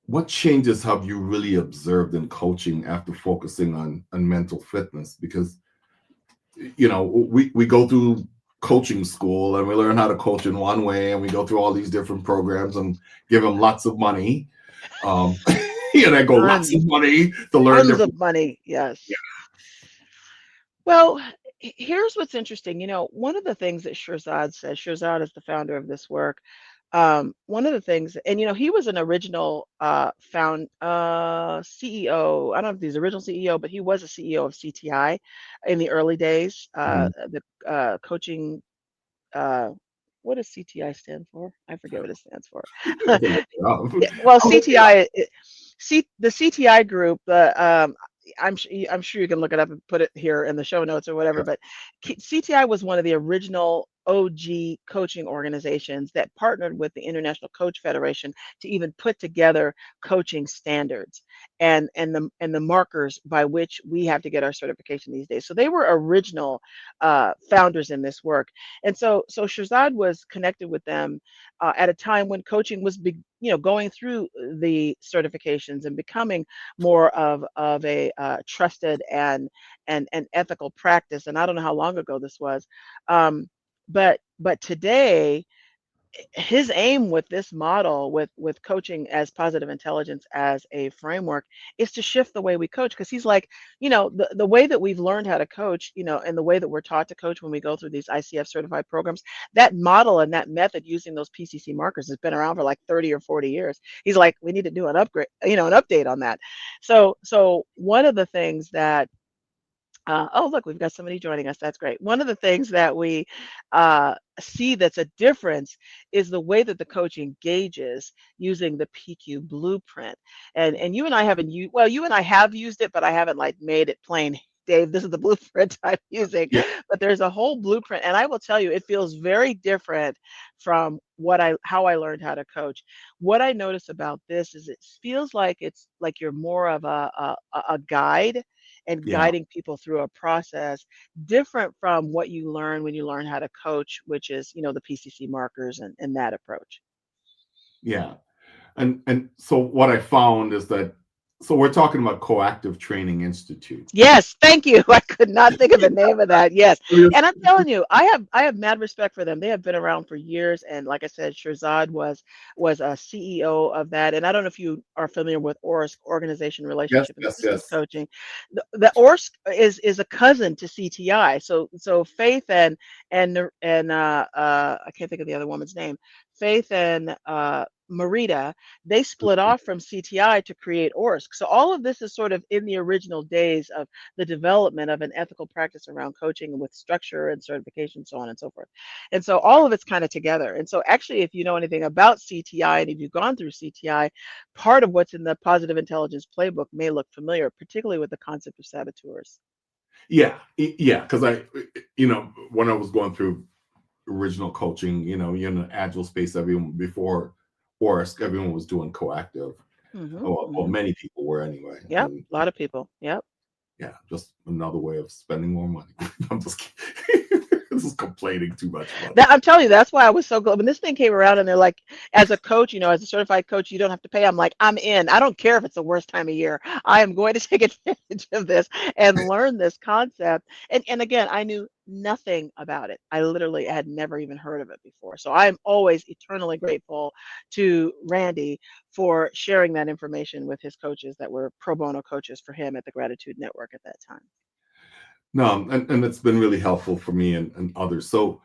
What changes have you really observed in coaching after focusing on mental fitness? Because we go through coaching school and we learn how to coach in one way, and we go through all these different programs and give them lots of money. Um, they go lots of Tons, money to learn tons of different. money. Yes. Well, here's what's interesting. One of the things that Shirzad says, Shirzad is the founder of this work. One of the things, and he was an original CEO. I don't know if he's the original CEO, but he was a CEO of CTI in the early days. Mhm. The coaching. Uh, what does CTI stand for? I forget what it stands for. I can look it up. Yeah, well, I'll look it up. The CTI group, I'm sure you can look it up and put it here in the show notes or whatever, Yes. but CTI was one of the original OG coaching organizations that partnered with the International Coach Federation to even put together coaching standards and the markers by which we have to get our certification these days. So they were original founders in this work. And so Shazad was connected with them at a time when coaching was going through the certifications and becoming more of a trusted and ethical practice. And I don't know how long ago this was, but today his aim with this model with coaching as positive intelligence as a framework is to shift the way we coach, because he's like, the way that we've learned how to coach, and the way that we're taught to coach when we go through these ICF certified programs, that model and that method using those PCC markers has been around for like 30 or 40 years. He's like, we need to do an upgrade, an update on that. So one of the things that oh, look, we've got somebody joining us. That's great. One of the things that we see that's a difference is the way that the coach engages using the PQ blueprint. And you and I haven't used, well, you and I have used it, but I haven't like made it plain. Dave, this is the blueprint I'm using, Yeah, but there's a whole blueprint, and I will tell you, it feels very different from how I learned how to coach. What I notice about this is it feels like it's like you're more of a guide and yeah, guiding people through a process different from what you learn when you learn how to coach, which is, the PCC markers and that approach. yeah. And so what I found is that, so we're talking about Coactive Training Institute. Yes, thank you. I could not think of the name of that. Yes. And I'm telling you, I have mad respect for them. They have been around for years. And like I said, Shirzad was a CEO of that. And I don't know if you are familiar with ORSC, Organization Yes, Relationship and yes, Systems yes. Coaching. The ORSC is a cousin to CTI. So Faith and I can't think of the other woman's name. Faith and Marita, they split off from CTI to create ORSC. So all of this is sort of in the original days of the development of an ethical practice around coaching with structure and certification, so on and so forth. And so all of it's kind of together. And so actually, if you know anything about CTI and if you've gone through CTI, part of what's in the positive intelligence playbook may look familiar, particularly with the concept of saboteurs. Yeah, yeah. Because when I was going through original coaching, you're in the agile space. Everyone before Forest, everyone was doing coactive. Hmm. Well, Hmm. many people were anyway. Yep, And a lot of people. Yep. yeah, just another way of spending more money. I'm just kidding. This is complaining too much about That I'm telling you, that's why I was so glad when this thing came around and they're like, as a coach, as a certified coach, you don't have to pay. I'm like, I'm in. I don't care if it's the worst time of year. I am going to take advantage of this and learn this concept. And again, I knew nothing about it. I literally had never even heard of it before. So I'm always eternally grateful to Randy for sharing that information with his coaches that were pro bono coaches for him at the Gratitude Network at that time. no, and it's been really helpful for me and others. So